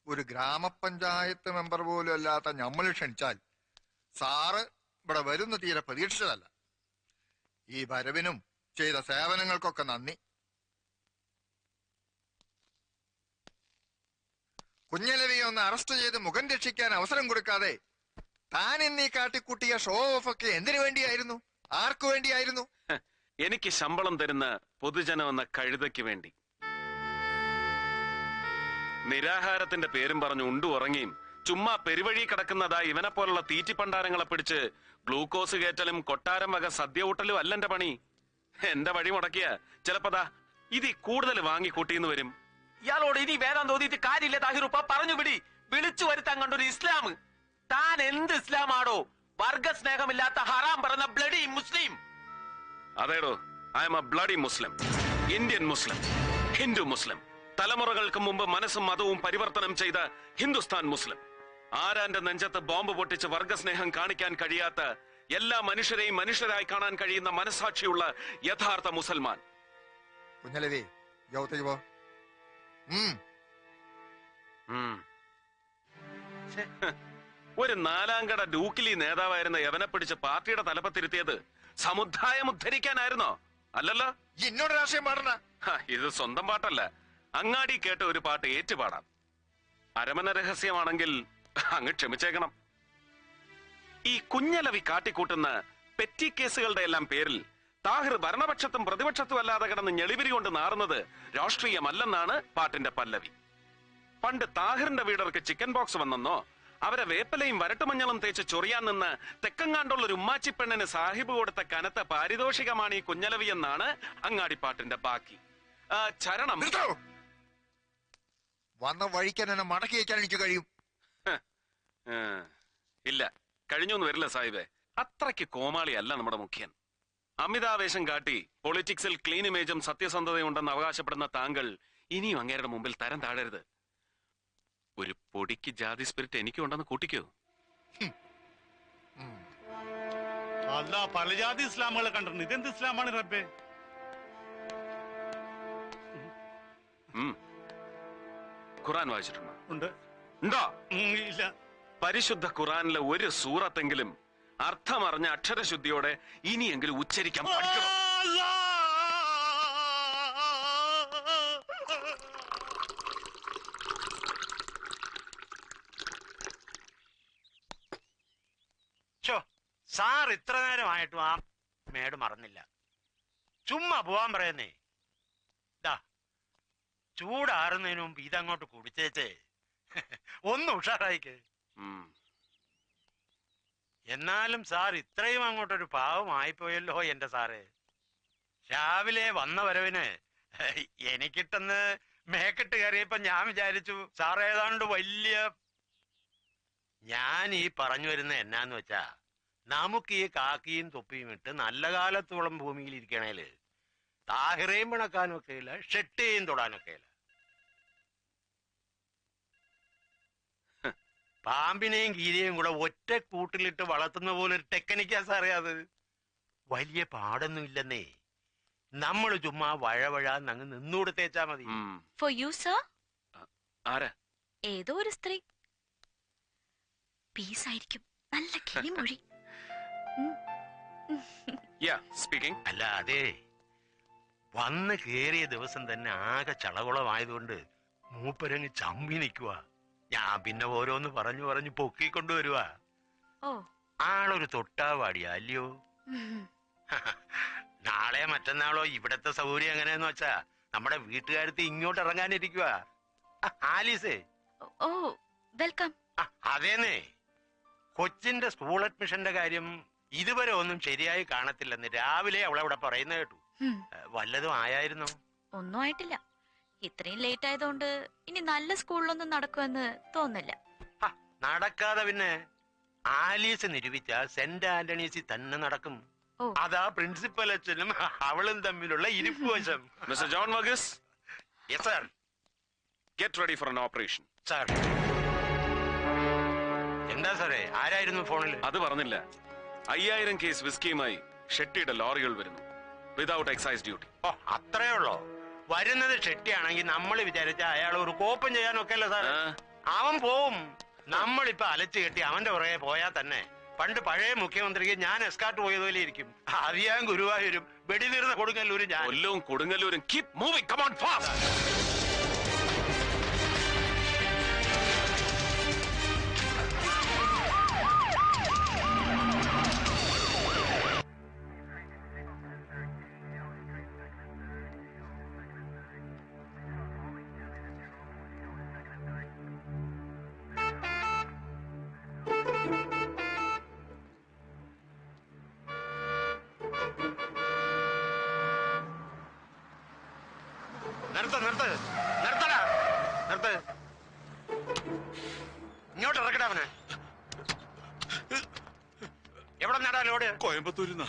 ഒരു ഗ്രാമപഞ്ചായത്ത് മെമ്പർ പോലും അല്ലാത്ത നമ്മൾ ക്ഷണിച്ചാൽ സാറ് ഇവിടെ വരുന്ന തീരെ പ്രതീക്ഷിച്ചതല്ല. ഈ വരവിനും ചെയ്ത സേവനങ്ങൾക്കൊക്കെ നന്ദി. കുഞ്ഞലവിയെ ഒന്ന് അറസ്റ്റ് ചെയ്ത് മുഖം രക്ഷിക്കാൻ അവസരം കൊടുക്കാതെ താൻ എന്നീ കാട്ടിക്കൂട്ടിയ ഷോ ഓഫ് ഒക്കെ എന്തിനു വേണ്ടിയായിരുന്നു? ആർക്കു വേണ്ടിയായിരുന്നു? എനിക്ക് ശമ്പളം തരുന്ന പൊതുജനം എന്ന കഴുതയ്ക്ക് വേണ്ടി. നിരാഹാരത്തിന്റെ പേരും പറഞ്ഞു ഉണ്ടു ഉറങ്ങിയും ചുമ്മാ പെരുവഴി കിടക്കുന്നതാ ഇവനെ പോലുള്ള തീറ്റിപ്പണ്ടാരങ്ങളെ പിടിച്ച് ഗ്ലൂക്കോസ് കയറ്റലും കൊട്ടാരം വക സദ്യ ഊട്ടലും അല്ല എന്റെ പണി. എന്റെ വഴി മുടക്കിയ ചിലപ്പോതാ ഇതി കൂടുതൽ വാങ്ങിക്കൂട്ടിന്ന് വരും. ഇയാളോട് ഇനി വേദം തോന്നിയിട്ട് കാര്യമില്ല താഹിറുപ്പ, പറഞ്ഞു വിടി. വിളിച്ചു വരുത്താൻ കണ്ടൊരു ഇസ്ലാം. താൻ എന്ത് ഇസ്ലാമാണോ? വർഗസ്നേഹമില്ലാത്ത ഹറാം പറഞ്ഞ ബ്ലഡി മുസ്ലിം. അതേടോ, I am a bloody Muslim, Indian Muslim, Hindu Muslim, തലമുറകൾക്ക് മുമ്പ് മനസ്സും മതവും പരിവർത്തനം ചെയ്ത ഹിന്ദുസ്ഥാൻ മുസ്ലിം. ആരാന്റെ നെഞ്ചത്ത് ബോംബ് പൊട്ടിച്ച് വർഗസ്നേഹം കാണിക്കാൻ കഴിയാത്ത, എല്ലാ മനുഷ്യരെയും മനുഷ്യരായി കാണാൻ കഴിയുന്ന മനസാക്ഷിയുള്ള യഥാർത്ഥ മുസൽമാൻ. കുഞ്ഞലവി യൗത്തേക്ക് പോ. ഒരു നാലാംകട ഡൂക്കിലി നേതാവായിരുന്ന യവനെ പിടിച്ച് പാർട്ടിയുടെ തലപ്പത്തിരുത്തിയത് സമുദായം ഉദ്ധരിക്കാനായിരുന്നോ? അല്ലല്ലോ. എന്നോട് രാഷ്ട്രീയം പാടണ. ഇത് സ്വന്തം പാട്ടല്ല, അങ്ങാടി കേട്ട ഒരു പാട്ട് ഏറ്റുപാടാം. അരമന രഹസ്യമാണെങ്കിൽ അങ്ങ് ക്ഷമിച്ചേക്കണം. ഈ കുഞ്ഞലവി കാട്ടിക്കൂട്ടുന്ന പെറ്റി കേസുകളുടെ എല്ലാം പേരിൽ താഹിർ ഭരണപക്ഷത്തും പ്രതിപക്ഷത്തും അല്ലാതെ കിടന്ന് ഞെളിവിരി കൊണ്ട് നാറുന്നത് രാഷ്ട്രീയമല്ലെന്നാണ് പാട്ടിന്റെ പല്ലവി. പണ്ട് താഹിറിന്റെ വീടർക്ക് ചിക്കൻ ബോക്സ് വന്നെന്നോ അവരെ വേപ്പലയും വരട്ടുമഞ്ഞളും തേച്ച് ചൊറിയാൻ നിന്ന് തെക്കങ്ങാണ്ടുള്ള ഒരു ഉമ്മാച്ചി പെണ്ണിന് സാഹിബ് കൊടുത്ത കനത്ത പാരിതോഷികമാണ് ഈ കുഞ്ഞലവി എന്നാണ് അങ്ങാടിപ്പാട്ടിന്റെ ബാക്കി. ചരണം വന്ന വഴിക്കാൻ എന്നെ മടക്കി വയ്ക്കാൻ എനിക്ക് കഴിയും. ഇല്ല, കഴിഞ്ഞൊന്നും വരില്ല സാഹിബേ. അത്രയ്ക്ക് കോമാളിയല്ല നമ്മുടെ മുഖ്യൻ. അമിതാവേശം കാട്ടി പൊളിറ്റിക്സിൽ ക്ലീൻ ഇമേജും സത്യസന്ധതയും ഉണ്ടെന്ന് അവകാശപ്പെടുന്ന താങ്കൾ ഇനിയും അങ്ങേരുടെ മുമ്പിൽ തരം താഴരുത്. ഒരു പൊടിക്ക് ജാതി സ്പിരിറ്റ് എനിക്കുണ്ടെന്ന് കൂട്ടിക്കോ. അല്ല, പല ജാതി ഇസ്ലാമുകളെ കണ്ടിട്ടുണ്ട്. ഇതെന്ത് ഇസ്ലാമാണ് റബ്ബേ? ഖുറാൻ വായിച്ചിട്ടുണ്ടോ? ഉണ്ട്. ഉണ്ടോ? ഇല്ല. പരിശുദ്ധ ഖുറാനിലെ ഒരു സൂറത്തെങ്കിലും അർത്ഥമറിഞ്ഞ അക്ഷരശുദ്ധിയോടെ ഇനിയെങ്കിലും ഉച്ചരിക്കാൻ പഠിക്കണം. സാർ ഇത്ര നേരമായിട്ടും ആ മേട് മറന്നില്ല. ചുമ്മാ പോവാൻ പറയുന്നേ. ചൂടാറുന്നതിന് മുമ്പ് ഇതങ്ങോട്ട് കുടിച്ചേച്ചേ ഒന്ന് ഉഷാറായിക്ക്. എന്നാലും സാർ ഇത്രയും അങ്ങോട്ടൊരു പാവമായിപ്പോയല്ലോ എന്റെ സാറ്. രാവിലെ വന്ന വരവിന് എനിക്കിട്ടെന്ന് മേക്കെട്ട് കയറിയപ്പോ ഞാൻ വിചാരിച്ചു സാർ ഏതാണ്ട് വലിയ. ഞാൻ ഈ പറഞ്ഞു വരുന്ന എന്നാന്ന് വെച്ചാ, നമുക്ക് ഈ കാക്കിയും തൊപ്പിയും ഇട്ട് നല്ല കാലത്തോളം ഭൂമിയിൽ ഇരിക്കണേല് താഹിറേയും പിണക്കാനും ഒക്കെ ഇല്ല, ഷെട്ടിയും തൊടാനൊക്കെ ഇല്ല. പാമ്പിനെയും കീരിയെയും കൂടെ ഒറ്റ കൂട്ടിലിട്ട് വളർത്തുന്ന പോലെ ഒരു ടെക്നിക്കാ സാറേ അത്. വലിയ പാടൊന്നും ഇല്ലെന്നേ. നമ്മൾ ചുമ്മാ വഴവഴാന്നങ്ങ് നിന്നുകൊടുത്തേച്ചാ മതി. For you sir. ആരാ? ഏതോ ഒരു സ്ത്രീ. പീസായിരിക്കും, നല്ല കിളിമൊഴി. അല്ല, അതെ, വന്ന് കേറിയ ദിവസം തന്നെ ആകെ ചളകുളമായതുകൊണ്ട് മൂപ്പരങ്ങ് ചമ്മി നിൽക്കുക. ഞാൻ പിന്നെ ഓരോന്ന് പറഞ്ഞു പറഞ്ഞു പൊക്കിക്കൊണ്ടുവരുവാ. ആളൊരു തൊട്ടാവാടിയാ അല്ലയോ? നാളെ മറ്റന്നാളോ ഇവിടത്തെ സൗകര്യം എങ്ങനെയെന്ന് വെച്ചാ നമ്മുടെ വീട്ടുകാരത്ത് ഇങ്ങോട്ട് ഇറങ്ങാനിരിക്കുക. ആലീസേ. ഓ വെൽക്കം. അതേന്നേ, കൊച്ചിന്റെ സ്കൂൾ അഡ്മിഷന്റെ കാര്യം ഇതുവരെ ഒന്നും ശരിയായി കാണത്തില്ലെന്ന് രാവിലെ അവളവിടെ പറയുന്ന കേട്ടു. വല്ലതും ആയായിരുന്നോ? ഒന്നും ആയിട്ടില്ല. ഇത്രയും ലേറ്റ് ആയതുകൊണ്ട് ഇനി നല്ല സ്കൂളിലൊന്നും നടക്കുമെന്ന് തോന്നില്ല. നടക്കാതെ പിന്നെ ആലീസ് നിരൂപിച്ച സെന്റ് ആന്റണീസിൽ തന്നെ നടക്കും. അതാ പ്രിൻസിപ്പൽ അച്ഛനും അവളും തമ്മിലുള്ള ഇരിപ്പ് വശം. Mister John Varghese. Yes sir. Get ready for an operation. Sir. എന്താ സാറേ, ആരായിരുന്നു ഫോണിൽ? അത് പറഞ്ഞില്ല. 5000 കേസ് വിസ്കിയുമായി ഷെട്ടിയുടെ ലോറികൾ വരുന്നു, വിതൗട്ട് എക്സൈസ് ഡ്യൂട്ടി. ഓ, അത്രേ ഉള്ളോ? വരുന്നത് ഷെട്ടിയാണെങ്കിൽ നമ്മൾ വിചാരിച്ച അയാൾ ഒരു കോപ്പം ചെയ്യാനൊക്കെ അല്ല സാർ. അവൻ പോവും. നമ്മളിപ്പോ അലച്ചു കെട്ടി അവന്റെ പുറകെ പോയാൽ തന്നെ പണ്ട് പഴയ മുഖ്യമന്ത്രിക്ക് ഞാൻ എസ്കാർട്ട് പോയതുപോലെ ഇരിക്കും. അറിയാൻ ഗുരുവായൂരും വെടിതീർന്ന കൊടുങ്ങല്ലൂരും ഞാൻ. കൊല്ലവും കൊടുങ്ങല്ലൂരും keep moving, come on fast. നിർത്ത്. ഇങ്ങോട്ട് ഇറക്കട്ടെ അവനെ. എവിടെ നടാ ലോഡ്? കോയമ്പത്തൂരിന്നാ.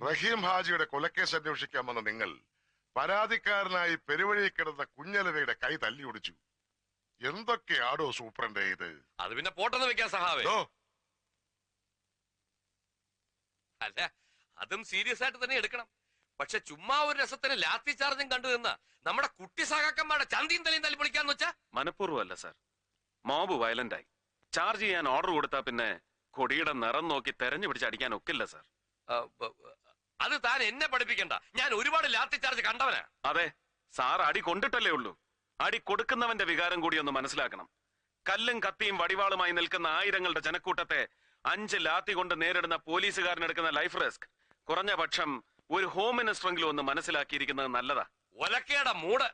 റഹീം ഹാജിയുടെ കൊലക്കേസ് അന്വേഷിക്കാൻ വന്ന നിങ്ങൾ പരാതിക്കാരനായി പെരുവഴി കിടന്ന കുഞ്ഞലവയുടെ കൈ തല്ലിയൊടിച്ചു. എന്തൊക്കെയാടോ സൂപ്രണ്ടേ ഇത്? അത് പിന്നെ പോട്ടെന്ന് വെക്കാൻ സഹാവേ. അല്ല, അതും സീരിയസ് ആയിട്ട് തന്നെ എടുക്കണം. പക്ഷെ ചുമ്മാ ഒരു രസത്തിന് ലാത്തി ചാർജും കണ്ടു നിന്ന നമ്മുടെ കുട്ടി സഹാക്കന്മാരുടെ ചന്തിയും തലയും തല്ലി പൊളിക്കാന്ന് വെച്ചാ മനഃപൂർവ്വമല്ല സാർ. മോബ് വയലന്റ് ആയി. ചാർജ് ചെയ്യാൻ ഓർഡർ കൊടുത്താ പിന്നെ കൊടിയുടെ നിറം നോക്കി തെരഞ്ഞു പിടിച്ച് അടിക്കാൻ ഒക്കില്ല സാർ. അത് താൻ എന്നെ പഠിപ്പിക്കണ്ട. ഞാൻ ഒരുപാട് ലാത്തി ചാർജ് കണ്ടവനാ. അതെ, സാർ അടി കൊണ്ടിട്ടല്ലേ ഉള്ളൂ. അടി കൊടുക്കുന്നവന്റെ വികാരം കൂടി ഒന്ന് മനസ്സിലാക്കണം. കല്ലും കത്തിയും വടിവാളുമായി നിൽക്കുന്ന ആയിരങ്ങളുടെ ജനക്കൂട്ടത്തെ 5 ലാത്തി കൊണ്ട് നേരിടുന്ന പോലീസുകാരനെടുക്കുന്ന ലൈഫ് റിസ്ക് കുറഞ്ഞ പക്ഷം ഒരു ഹോം മിനിസ്റ്ററെങ്കിലും ഒന്ന് മനസ്സിലാക്കിയിരിക്കുന്നത് നല്ലതാ. ഒലക്കേട മൂട്.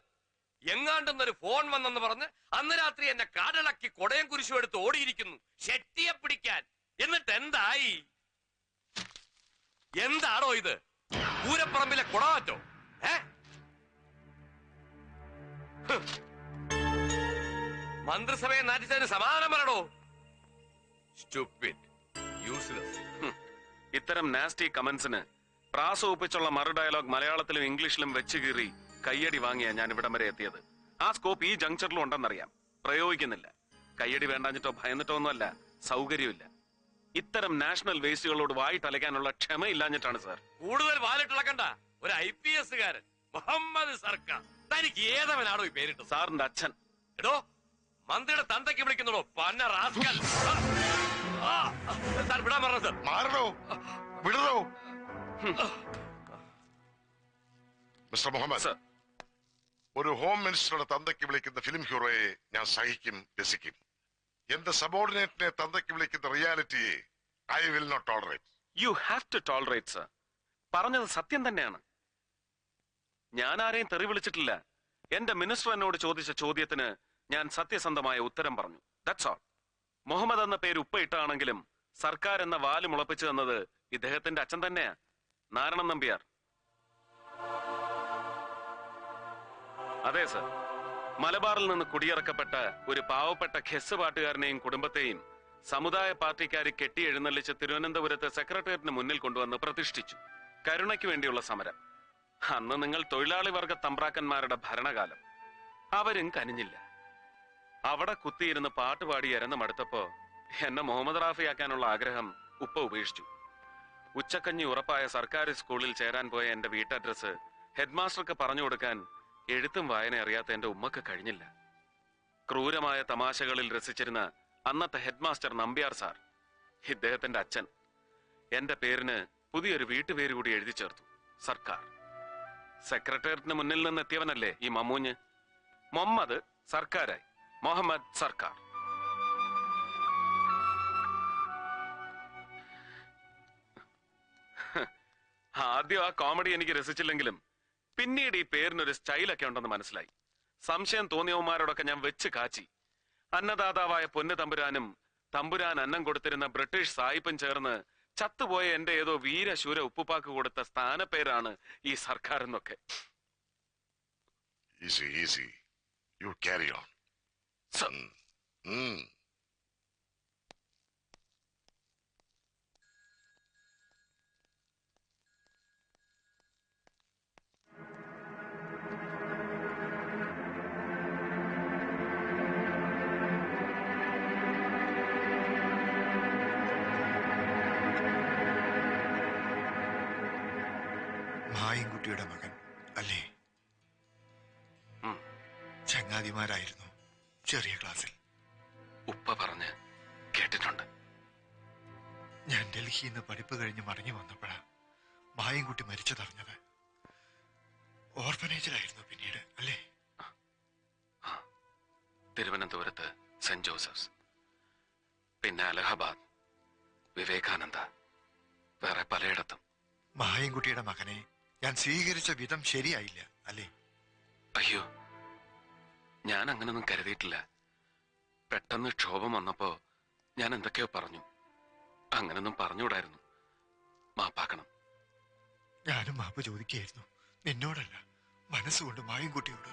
എങ്ങാണ്ടെന്നൊരു ഫോൺ വന്നെന്ന് പറഞ്ഞ് അന്ന് രാത്രി എന്നെ കാടിളക്കി കൊടയം കുരിശും എടുത്ത് ഓടിയിരിക്കുന്നു ഷെട്ടിയെ പിടിക്കാൻ. എന്നിട്ട് എന്തായി? എന്താണോ ഇത്? പൂരപ്പറമ്പിലെ കുടമാറ്റോ? മന്ത്രിസഭയെ നാറ്റിച്ചതിന് സമാധാനം പറയണോ? Stupid, useless. ഇത്തരം നാസ്റ്റി കമന്റ്സിന് പ്രാസ ഒപ്പിച്ചുള്ള മറു ഡയലോഗ് മലയാളത്തിലും ഇംഗ്ലീഷിലും വെച്ച് കീറി കയ്യടി വാങ്ങിയാ ഞാൻ ഇവിടം വരെ എത്തിയത്. ആ സ്കോപ്പ് ഈ ജംഗ്ഷനിലും ഉണ്ടെന്നറിയാം, പ്രയോഗിക്കുന്നില്ല. കയ്യടി വേണ്ടാഞ്ഞിട്ടോ ഭയന്നിട്ടോ ഒന്നുമല്ല, സൗകര്യമില്ല. ഇത്തരം നാഷണൽ വേസ്റ്റുകളോട് വായിട്ടലയ്ക്കാനുള്ള ക്ഷമയില്ലാഞ്ഞിട്ടാണ് സാർ. കൂടുതൽ വാലിട്ടിളക്കണ്ട. ഒരു IPS കാരൻ മുഹമ്മദ് സർക്കാർ. തനിക്ക് ഏതവനാണോ ഈ പേരിട്ടത്? സാറിന്റെ അച്ഛൻ. എടോ, മന്ത്രിയുടെ തന്തയ്ക്ക് വിളിക്കുന്നതോ പന്ന റാസ്കൽ. സാർ വിടാൻ പറഞ്ഞത്. മാറണോ? വിടണോ? മിസ്റ്റർ മുഹമ്മദ്, ഒരു ഹോം മിനിസ്റ്ററുടെ തന്തയ്ക്ക് വിളിക്കുന്ന ഫിലിം ഹീറോയെ ഞാൻ സഹിക്കും, രസിക്കും. എന്റെ സബോർഡിനേറ്റിനെ തന്തയ്ക്ക് വിളിക്കുന്ന റിയാലിറ്റിയെ I will not tolerate. You have to tolerate sir. പറഞ്ഞത് സത്യം തന്നെയാണ്. ഞാൻ ആരെയും തെറി വിളിച്ചിട്ടില്ല. എന്റെ മിനിസ്റ്റർ എന്നോട് ചോദിച്ച ചോദ്യത്തിന് ഞാൻ സത്യസന്ധമായ ഉത്തരം പറഞ്ഞു. That's all. മുഹമ്മദ് എന്ന പേര് ഉപ്പയിട്ടാണെങ്കിലും സർക്കാർ എന്ന വാല് മുളപ്പിച്ചു തന്നത് ഇദ്ദേഹത്തിന്റെ അച്ഛൻ തന്നെയാ, നാരായണൻ നമ്പ്യാർ. അതെ സർ, മലബാറിൽ നിന്ന് കുടിയിറക്കപ്പെട്ട ഒരു പാവപ്പെട്ട ഖെസ് പാട്ടുകാരനെയും കുടുംബത്തെയും സമുദായ പാർട്ടിക്കാർ കെട്ടി എഴുന്നള്ളിച്ച് തിരുവനന്തപുരത്ത് സെക്രട്ടേറിയറ്റിന് മുന്നിൽ കൊണ്ടുവന്ന് പ്രതിഷ്ഠിച്ചു. കരുണയ്ക്ക് വേണ്ടിയുള്ള സമരം. അന്ന് നിങ്ങൾ തൊഴിലാളി വർഗ തമ്പ്രാക്കന്മാരുടെ ഭരണകാലം. അവരും കനിഞ്ഞില്ല. അവിടെ കുത്തിയിരുന്ന് പാട്ടുപാടി എരന്ന് മടുത്തപ്പോ എന്നെ മുഹമ്മദ് റാഫിയാക്കാനുള്ള ആഗ്രഹം ഉപ്പ ഉപേക്ഷിച്ചു. ഉച്ചക്കഞ്ഞി ഉറപ്പായ സർക്കാർ സ്കൂളിൽ ചേരാൻ പോയ എന്റെ വീട്ടഡ്രസ് ഹെഡ്മാസ്റ്റർക്ക് പറഞ്ഞു കൊടുക്കാൻ എഴുത്തും വായന അറിയാത്ത എന്റെ ഉമ്മക്ക് കഴിഞ്ഞില്ല. ക്രൂരമായ തമാശകളിൽ രസിച്ചിരുന്ന അന്നത്തെ ഹെഡ്മാസ്റ്റർ നമ്പ്യാർ സാർ, ഇദ്ദേഹത്തിന്റെ അച്ഛൻ, എന്റെ പേരിന് പുതിയൊരു വീട്ടുപേര് കൂടി എഴുതി ചേർത്തു, സർക്കാർ. സെക്രട്ടേറിയറ്റിന് മുന്നിൽ നിന്ന് എത്തിയവനല്ലേ ഈ മമ്മൂഞ്ഞ്. മുഹമ്മദ് സർക്കാരായി, മുഹമ്മദ് സർക്കാർ. ആദ്യം ആ കോമഡി എനിക്ക് രസിച്ചില്ലെങ്കിലും പിന്നീട് ഈ പേരിനൊരു സ്റ്റൈലൊക്കെ ഉണ്ടെന്ന് മനസ്സിലായി. സംശയം തോന്നിയവന്മാരോടൊക്കെ ഞാൻ വെച്ച് കാച്ചി. അന്നദാതാവായ പൊന്നു തമ്പുരാനും തമ്പുരാൻ അന്നം കൊടുത്തിരുന്ന ബ്രിട്ടീഷ് സായിപ്പും ചേർന്ന് ചത്തുപോയ എന്റെ ഏതോ വീരശൂര ഉപ്പുപ്പാക്ക് കൊടുത്ത സ്ഥാനപ്പേരാണ് ഈ സർക്കാർ എന്നൊക്കെ. Easy easy, you carry on. മായൻകുട്ടിയുടെ മകൻ അല്ലേ? ചങ്ങാതിമാരായിരുന്നു ചെറിയ ക്ലാസ്സിൽ. ഉപ്പ പറഞ്ഞ് കേട്ടിട്ടുണ്ട്. ഞാൻ ഡൽഹിയിൽ നിന്ന് പഠിപ്പ് കഴിഞ്ഞ് മടങ്ങി വന്നപ്പോഴാ മായൻകുട്ടി മരിച്ചതറിഞ്ഞത്. ഓർഫനേജിലായിരുന്നു പിന്നീട് അല്ലേ? തിരുവനന്തപുരത്ത് സെന്റ് ജോസഫ്സ്, പിന്നെ അലഹബാദ്, വിവേകാനന്ദ, വേറെ പലയിടത്തും. മായൻകുട്ടിയുടെ മകനെ ഞാൻ സ്വീകരിച്ച വിധം ശരിയായില്ല അല്ലേ? അയ്യോ, ഞാൻ അങ്ങനൊന്നും കരുതിയിട്ടില്ല. പെട്ടെന്ന് ക്ഷോഭം വന്നപ്പോ ഞാൻ എന്തൊക്കെയോ പറഞ്ഞു. അങ്ങനൊന്നും പറഞ്ഞുകൂടായിരുന്നു. മാപ്പാക്കണം. ഞാനും മാപ്പ് ചോദിക്കുകയായിരുന്നു, നിന്നോടല്ല, മനസ്സുകൊണ്ട് മായൻകുട്ടിയോട്.